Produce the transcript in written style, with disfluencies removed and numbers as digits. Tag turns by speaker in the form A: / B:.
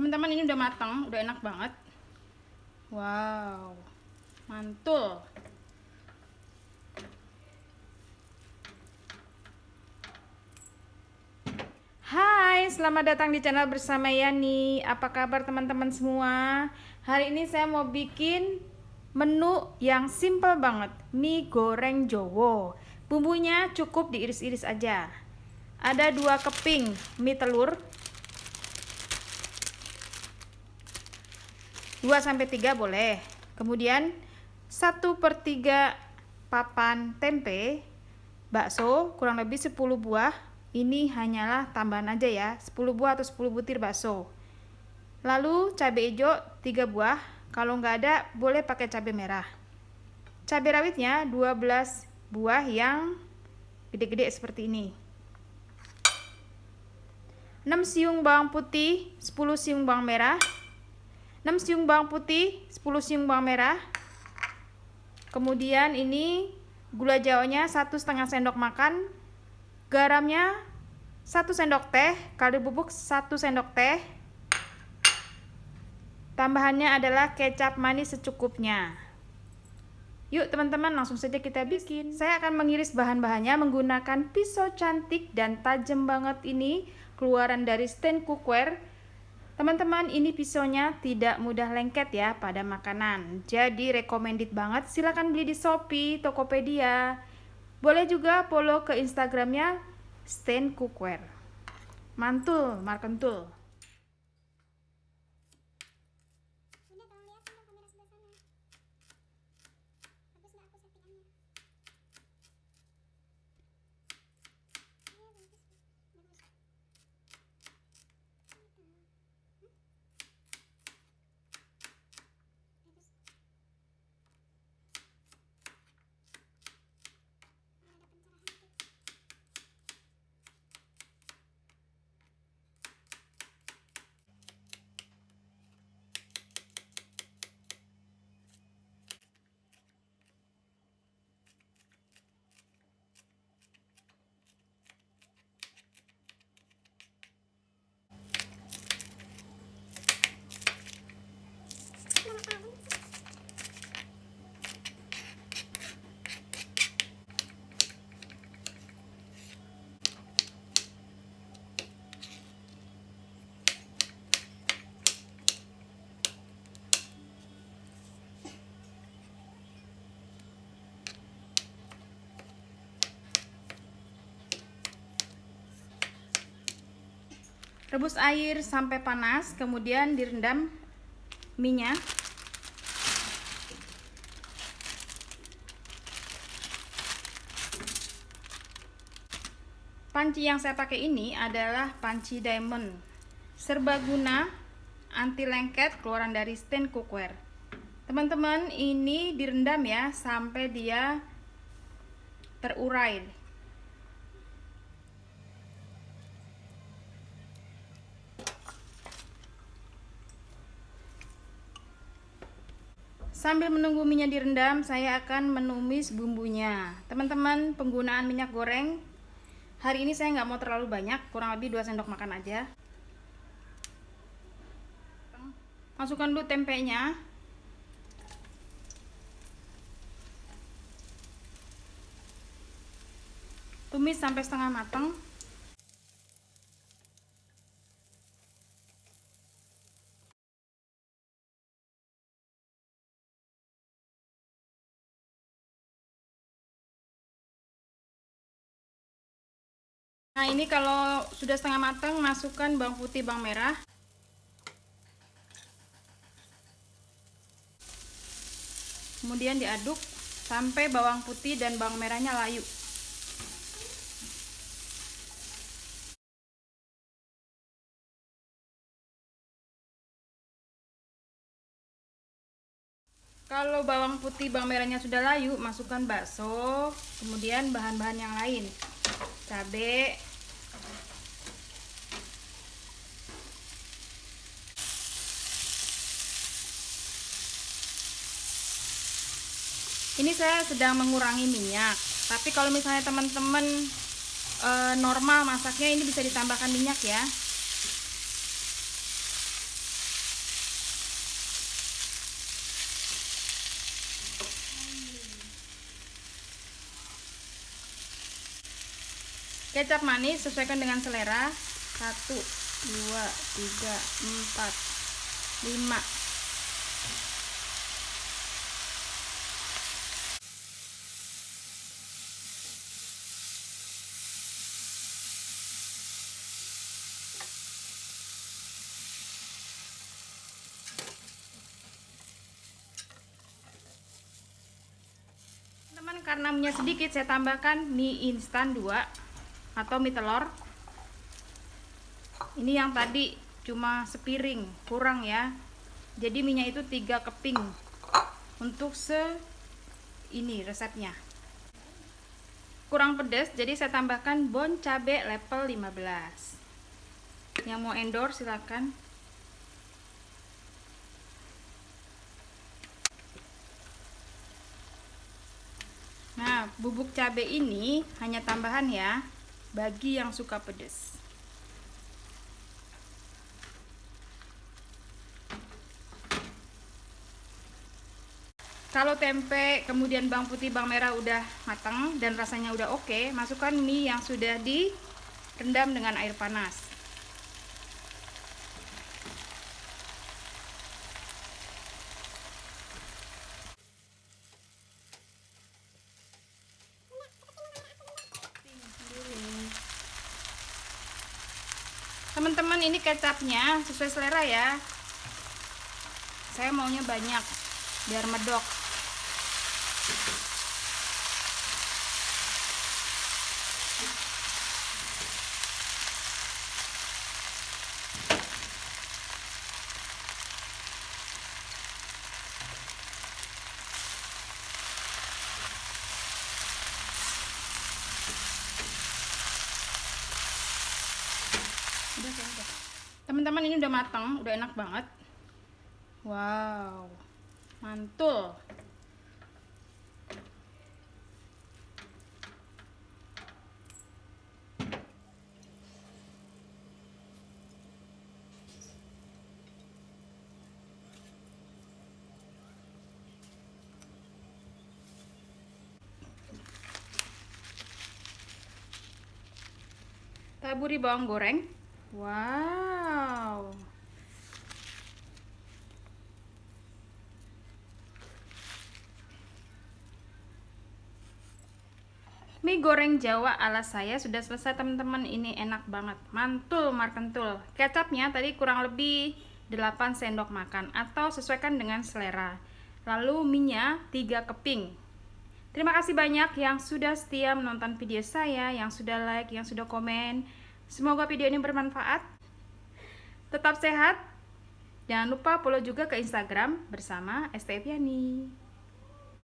A: Teman-teman, ini udah matang, udah enak banget. Wow, mantul. Hai, selamat datang di channel bersama Yani. Apa kabar teman-teman semua? Hari ini saya mau bikin menu yang simple banget, mie goreng Jowo. Bumbunya cukup diiris-iris aja. Ada 2 keping mie telur, 2-3 boleh. Kemudian 1/3 papan tempe, bakso kurang lebih 10 buah. Ini hanyalah tambahan aja ya, 10 buah atau 10 butir bakso. Lalu cabai hijau 3 buah, kalau nggak ada boleh pakai cabai merah. Cabai rawitnya 12 buah yang gede-gede seperti ini. 6 siung bawang putih, 10 siung bawang merah. 6 siung bawang putih, 10 siung bawang merah. Kemudian ini gula jawanya 1,5 sendok makan. Garamnya 1 sendok teh, kaldu bubuk 1 sendok teh. Tambahannya adalah kecap manis secukupnya. Yuk teman-teman, langsung saja kita bikin. Saya akan mengiris bahan-bahannya menggunakan pisau cantik dan tajam banget ini, keluaran dari stand cookware. Teman-teman, ini pisaunya tidak mudah lengket ya pada makanan. Jadi recommended banget, silahkan beli di Shopee, Tokopedia. Boleh juga follow ke Instagramnya stand cookware. Mantul, markentul. Rebus air sampai panas, kemudian direndam minyak. Panci yang saya pakai ini adalah panci diamond, serbaguna, anti lengket, keluaran dari stand cookware. Teman-teman, ini direndam ya sampai dia terurai. Sambil menunggu minyak direndam, saya akan menumis bumbunya. Teman-teman, penggunaan minyak goreng hari ini saya nggak mau terlalu banyak, kurang lebih 2 sendok makan aja. Masukkan dulu tempenya. Tumis sampai setengah matang. Nah, ini kalau sudah setengah matang, masukkan bawang putih, bawang merah. Kemudian diaduk sampai bawang putih dan bawang merahnya layu. Kalau bawang putih, bawang merahnya sudah layu, masukkan bakso, kemudian bahan-bahan yang lain. Cabai, ini saya sedang mengurangi minyak, tapi kalau misalnya teman-teman normal masaknya, ini bisa ditambahkan minyak ya. Kecap manis sesuaikan dengan selera. 1, 2, 3, 4, 5. Teman, karena minyak sedikit, saya tambahkan mie instan 2 atau mie telur. Ini yang tadi cuma sepiring, kurang ya. Jadi minyak itu 3 keping untuk ini resepnya. Kurang pedas, jadi saya tambahkan bon cabe level 15. Yang mau endorse silakan. Nah, bubuk cabai ini hanya tambahan ya, bagi yang suka pedas. Kalau tempe, kemudian bawang putih, bawang merah udah matang dan rasanya udah oke, masukkan mie yang sudah direndam dengan air panas. Teman-teman, ini kecapnya sesuai selera ya. Saya maunya banyak biar medok. Udah. Teman-teman, ini udah matang, udah enak banget. Wow, mantul. Taburi bawang goreng. Wow. Mie goreng Jawa ala saya sudah selesai teman-teman. Ini enak banget, mantul markentul. Kecapnya tadi kurang lebih 8 sendok makan atau sesuaikan dengan selera. Lalu minyak 3 keping. Terima kasih banyak yang sudah setia menonton video saya, yang sudah like, yang sudah komen. Semoga video ini bermanfaat. Tetap sehat. Jangan lupa follow juga ke Instagram bersama ST Eviani.